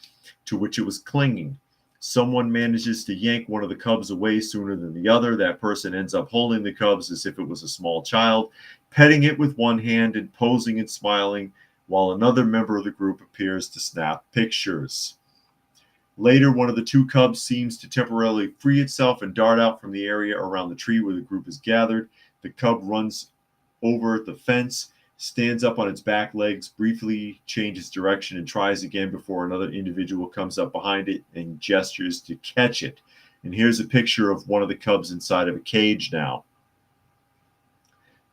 to which it was clinging. Someone manages to yank one of the cubs away sooner than the other. That person ends up holding the cubs as if it was a small child, petting it with one hand and posing and smiling, while another member of the group appears to snap pictures. Later, one of the two cubs seems to temporarily free itself and dart out from the area around the tree where the group is gathered. The cub runs over the fence, stands up on its back legs, briefly changes direction, and tries again before another individual comes up behind it and gestures to catch it. And here's a picture of one of the cubs inside of a cage now.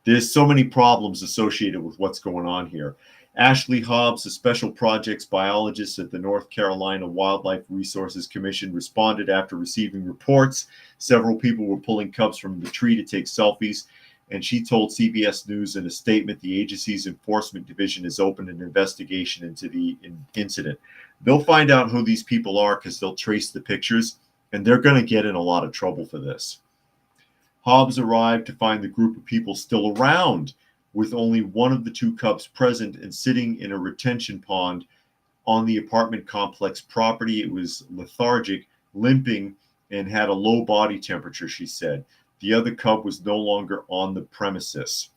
There's so many problems associated with what's going on here. Ashley Hobbs, a special projects biologist at the North Carolina Wildlife Resources Commission, responded after receiving reports. Several people were pulling cubs from the tree to take selfies, and she told CBS News in a statement the agency's enforcement division has opened an investigation into the incident. They'll find out who these people are because they'll trace the pictures, and they're going to get in a lot of trouble for this. Hobbs arrived to find the group of people still around, with only one of the two cubs present and sitting in a retention pond on the apartment complex property. It was lethargic, limping, and had a low body temperature, she said. The other cub was no longer on the premises.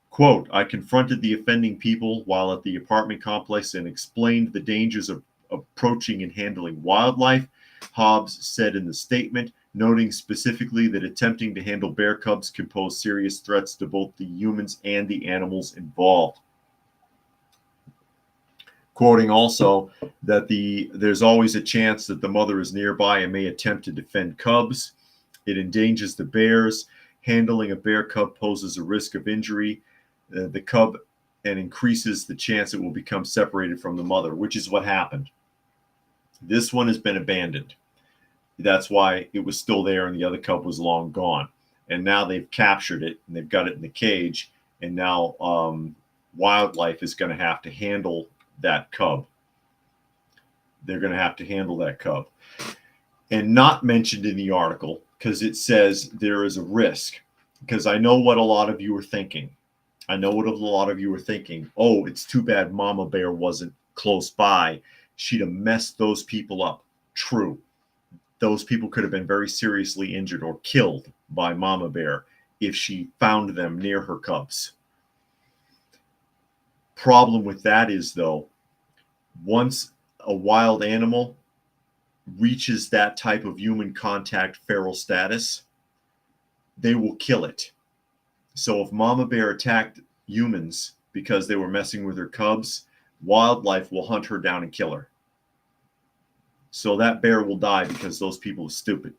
Quote, I confronted the offending people while at the apartment complex and explained the dangers of approaching and handling wildlife, Hobbs said in the statement, noting specifically that attempting to handle bear cubs can pose serious threats to both the humans and the animals involved. Quoting also that there's always a chance that the mother is nearby and may attempt to defend cubs. It endangers the bears. Handling a bear cub poses a risk of injury. The cub and increases the chance it will become separated from the mother, which is what happened. This one has been abandoned. That's why it was still there and the other cub was long gone. And now they've captured it and they've got it in the cage. And now wildlife is going to have to handle that cub. They're going to have to handle that cub. And not mentioned in the article, because it says there is a risk. Because I know what a lot of you are thinking. Oh, it's too bad Mama Bear wasn't close by. She'd have messed those people up. True. Those people could have been very seriously injured or killed by Mama Bear if she found them near her cubs. Problem with that is, though, once a wild animal reaches that type of human contact feral status, they will kill it. So if Mama Bear attacked humans because they were messing with her cubs, wildlife will hunt her down and kill her. So that bear will die because those people are stupid.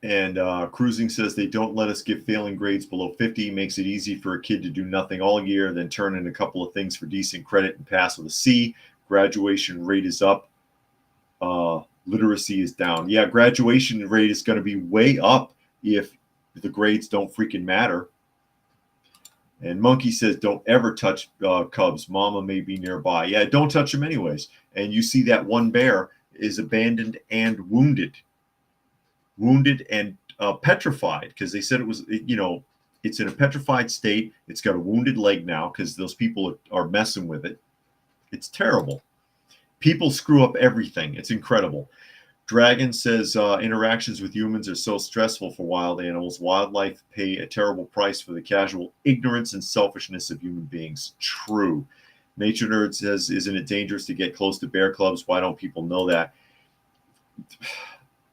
And Cruising says they don't let us give failing grades below 50. Makes it easy for a kid to do nothing all year, then turn in a couple of things for decent credit and pass with a C. Graduation rate is up. Literacy is down. Yeah, graduation rate is going to be way up if the grades don't freaking matter. And Monkey says, don't ever touch cubs. Mama may be nearby. Yeah, don't touch them anyways. And you see that one bear is abandoned and wounded. Wounded and petrified, because they said it was, it's in a petrified state. It's got a wounded leg now because those people are messing with it. It's terrible. People screw up everything. It's incredible. Dragon says interactions with humans are so stressful for wild animals. Wildlife pay a terrible price for the casual ignorance and selfishness of human beings. True. Nature Nerd says, isn't it dangerous to get close to bear clubs? Why don't people know that?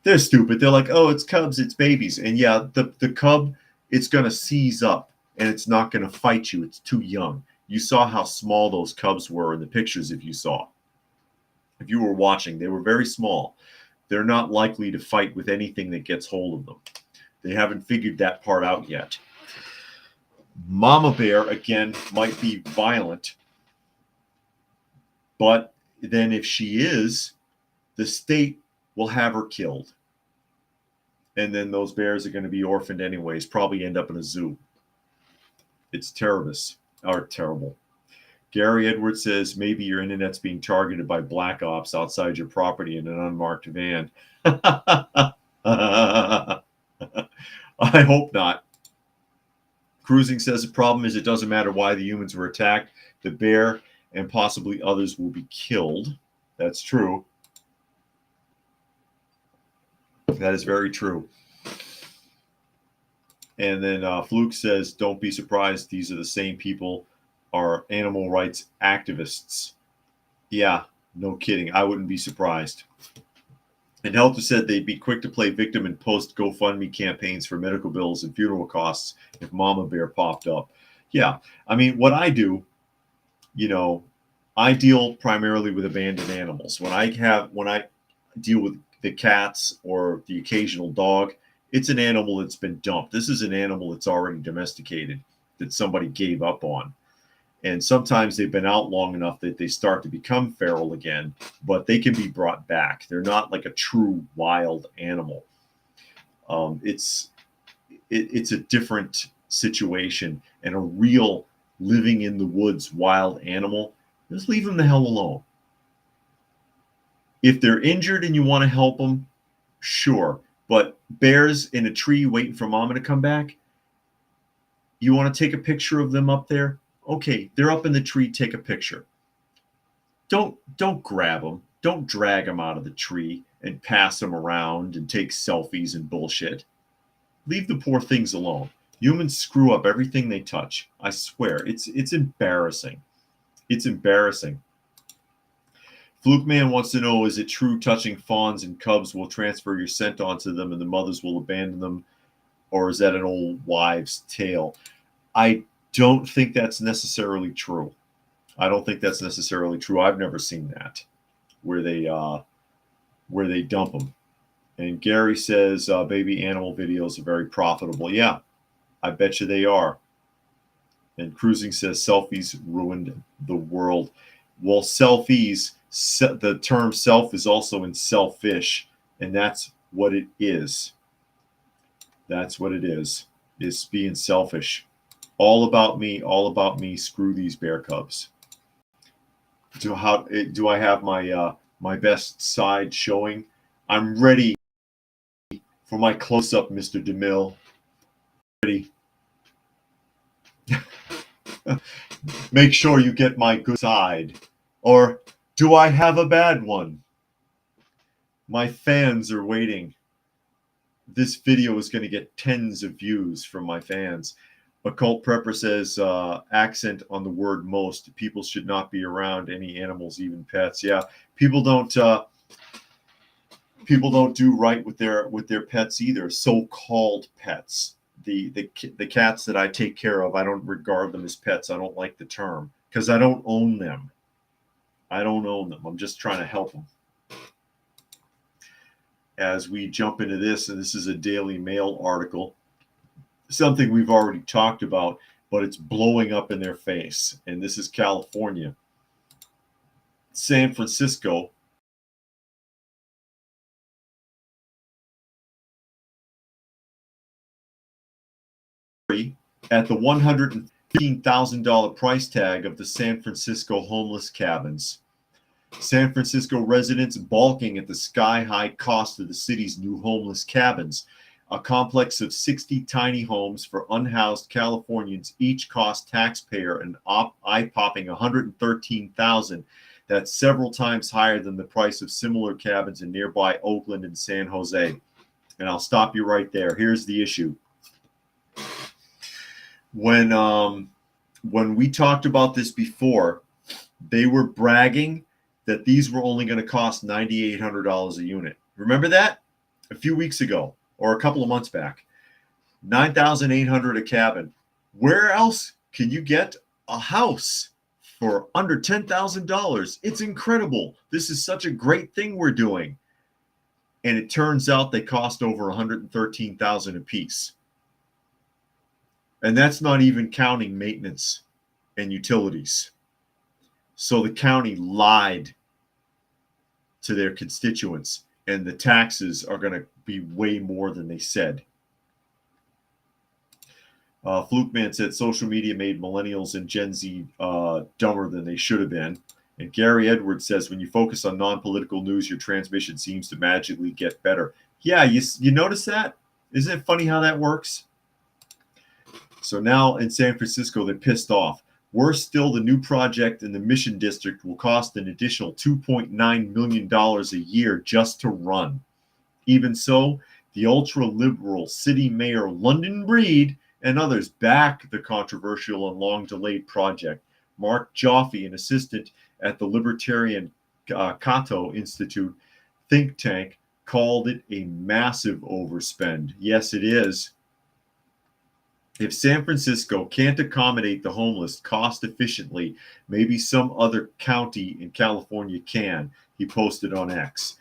They're stupid. They're like, oh, it's cubs, it's babies. And yeah, the cub, it's going to seize up and it's not going to fight you. It's too young. You saw how small those cubs were in the pictures if you saw. If you were watching, they were very small. They're not likely to fight with anything that gets hold of them. They haven't figured that part out yet. Mama Bear, again, might be violent. But then if she is, the state will have her killed. And then those bears are going to be orphaned anyways, probably end up in a zoo. It's terrible. Gary Edwards says maybe your internet's being targeted by black ops outside your property in an unmarked van. I hope not. Cruising says the problem is it doesn't matter why the humans were attacked. The bear and possibly others will be killed. That's true. That is very true. And then Fluke says, don't be surprised. These are the same people are animal rights activists. Yeah, no kidding. I wouldn't be surprised. And Helter said they'd be quick to play victim and post GoFundMe campaigns for medical bills and funeral costs if Mama Bear popped up. Yeah, I mean, what I do, I deal primarily with abandoned animals. When I deal with the cats or the occasional dog, it's an animal that's been dumped. This is an animal that's already domesticated, that somebody gave up on. And sometimes they've been out long enough that they start to become feral again, but they can be brought back. They're not like a true wild animal. It's a different situation, and a real living in the woods wild animal, just leave them the hell alone. If they're injured and you want to help them, sure. But bears in a tree waiting for mama to come back, you want to take a picture of them up there? Okay, they're up in the tree, take a picture. Don't grab them. Don't drag them out of the tree and pass them around and take selfies and bullshit. Leave the poor things alone. Humans screw up everything they touch. I swear, it's embarrassing. It's embarrassing. Fluke Man wants to know, is it true touching fawns and cubs will transfer your scent onto them and the mothers will abandon them? Or is that an old wives' tale? I don't think that's necessarily true. I don't think that's necessarily true. I've never seen that, where they dump them. And Gary says baby animal videos are very profitable. Yeah, I bet you they are. And Cruising says selfies ruined the world. Well, selfies, the term self is also in selfish, and that's what it is. That's what it is being selfish. All about me, screw these bear cubs. Do I have my best side showing? I'm ready for my close-up, Mr. DeMille. Ready. Make sure you get my good side. Or do I have a bad one? My fans are waiting. This video is going to get tens of views from my fans. Occult Prepper says, accent on the word most. People should not be around any animals, even pets. Yeah, people don't do right with their pets either. So-called pets. The cats that I take care of, I don't regard them as pets. I don't like the term because I don't own them. I don't own them. I'm just trying to help them. As we jump into this, and this is a Daily Mail article, something we've already talked about, but it's blowing up in their face. And this is California. San Francisco. At the $115,000 price tag of the San Francisco homeless cabins. San Francisco residents balking at the sky-high cost of the city's new homeless cabins. A complex of 60 tiny homes for unhoused Californians each cost taxpayer an eye-popping $113,000. That's several times higher than the price of similar cabins in nearby Oakland and San Jose. And I'll stop you right there. Here's the issue. When we talked about this before, they were bragging that these were only going to cost $9,800 a unit. Remember that? A few weeks ago or a couple of months back. $9,800 a cabin. Where else can you get a house for under $10,000? It's incredible. This is such a great thing we're doing. And it turns out they cost over $113,000 a piece. And that's not even counting maintenance and utilities. So the county lied to their constituents and the taxes are going to be way more than they said. Flukeman said social media made millennials and Gen Z dumber than they should have been. And Gary Edwards says when you focus on non-political news, your transmission seems to magically get better. Yeah, you notice that? Isn't it funny how that works? So now in San Francisco, they're pissed off. Worse still, the new project in the Mission District will cost an additional $2.9 million a year just to run. Even so, the ultra-liberal city mayor London Breed and others back the controversial and long-delayed project. Mark Joffe, an assistant at the Libertarian Cato Institute think tank, called it a massive overspend. Yes, it is. If San Francisco can't accommodate the homeless cost efficiently, maybe some other county in California can, he posted on X.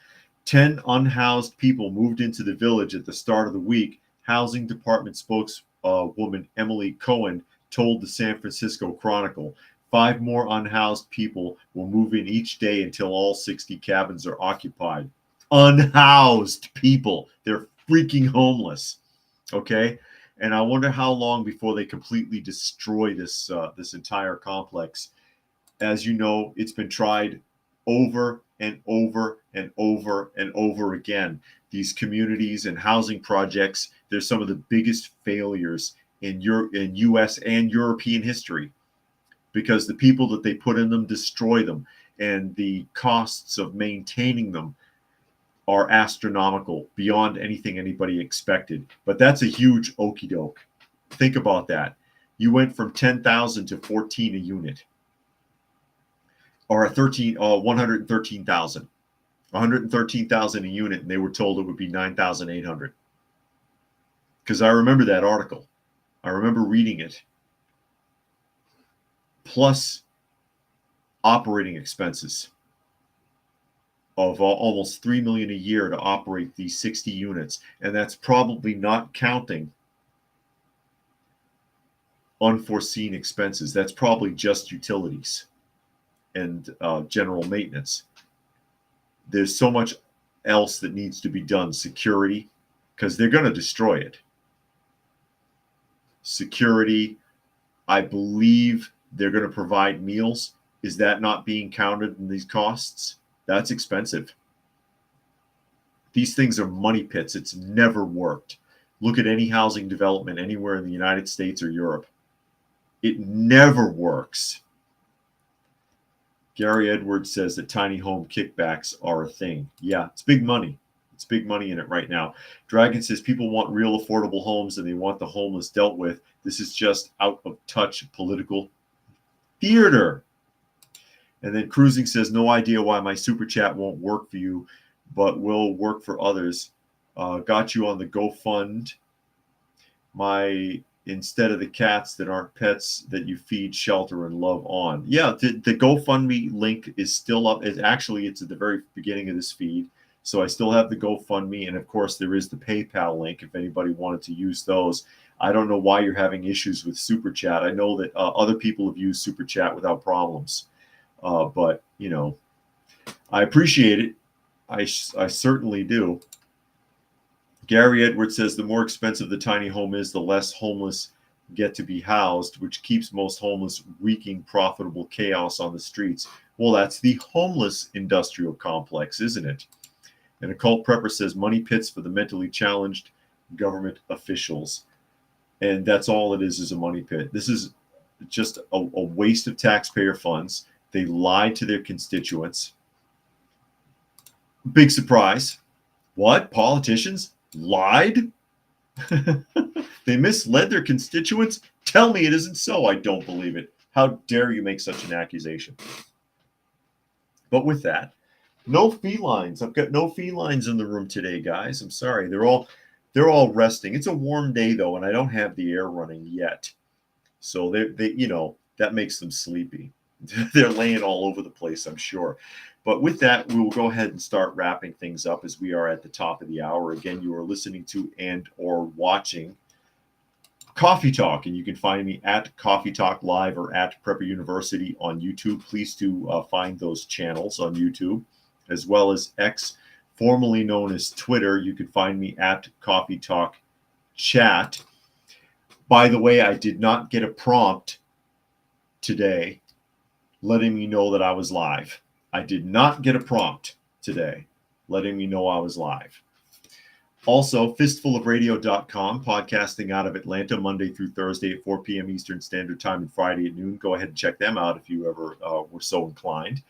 10 unhoused people moved into the village at the start of the week, Housing Department spokeswoman Emily Cohen told the San Francisco Chronicle. 5 more unhoused people will move in each day until all 60 cabins are occupied. Unhoused people. They're freaking homeless. Okay? And I wonder how long before they completely destroy this entire complex. As you know, it's been tried over and over and over and over again. These communities and housing projects, they're some of the biggest failures in U.S. and European history because the people that they put in them destroy them, and the costs of maintaining them are astronomical, beyond anything anybody expected. But that's a huge okie doke. Think about that. You went from 10,000 to 14 a unit, or 113,000. 113,000 a unit, and they were told it would be 9,800. Because I remember that article. I remember reading it. Plus operating expenses of almost $3 million a year to operate these 60 units, and that's probably not counting unforeseen expenses. That's probably just utilities and general maintenance. There's so much else that needs to be done. Security, because they're going to destroy it. Security, I believe they're going to provide meals. Is that not being counted in these costs? That's expensive. These things are money pits. It's never worked. Look at any housing development anywhere in the United States or Europe. It never works. Gary Edwards says that tiny home kickbacks are a thing. Yeah, it's big money. It's big money in it right now. Dragon says people want real affordable homes and they want the homeless dealt with. This is just out of touch political theater. And then Cruising says, no idea why my super chat won't work for you, but will work for others. Got you on the GoFund. Instead of the cats that aren't pets that you feed, shelter, and love on. Yeah, the GoFundMe link is still up. It's at the very beginning of this feed. So I still have the GoFundMe. And of course, there is the PayPal link if anybody wanted to use those. I don't know why you're having issues with Super Chat. I know that other people have used Super Chat without problems. But, I appreciate it. I certainly do. Gary Edwards says the more expensive the tiny home is, the less homeless get to be housed, which keeps most homeless wreaking profitable chaos on the streets. Well, that's the homeless industrial complex, isn't it? And Occult Prepper says money pits for the mentally challenged government officials. And that's all it is a money pit. This is just a waste of taxpayer funds. They lied to their constituents. Big surprise. What? Politicians lied? They misled their constituents? Tell me it isn't so. I don't believe it. How dare you make such an accusation? But with that, no felines. I've got no felines in the room today, guys. I'm sorry. They're all resting. It's a warm day though, and I don't have the air running yet. So they that makes them sleepy. They're laying all over the place, I'm sure. But with that, we will go ahead and start wrapping things up as we are at the top of the hour. Again, you are listening to and or watching Coffee Talk, and you can find me at Coffee Talk Live or at Prepper University on YouTube. Please do find those channels on YouTube, as well as X, formerly known as Twitter. You can find me at Coffee Talk Chat. By the way, I did not get a prompt today letting me know that I was live. I did not get a prompt today letting me know I was live. Also, fistfulofradio.com, podcasting out of Atlanta Monday through Thursday at 4 p.m. Eastern Standard Time and Friday at noon. Go ahead and check them out if you ever were so inclined.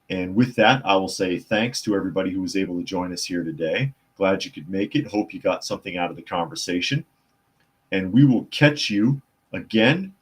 And with that, I will say thanks to everybody who was able to join us here today. Glad you could make it. Hope you got something out of the conversation. And we will catch you again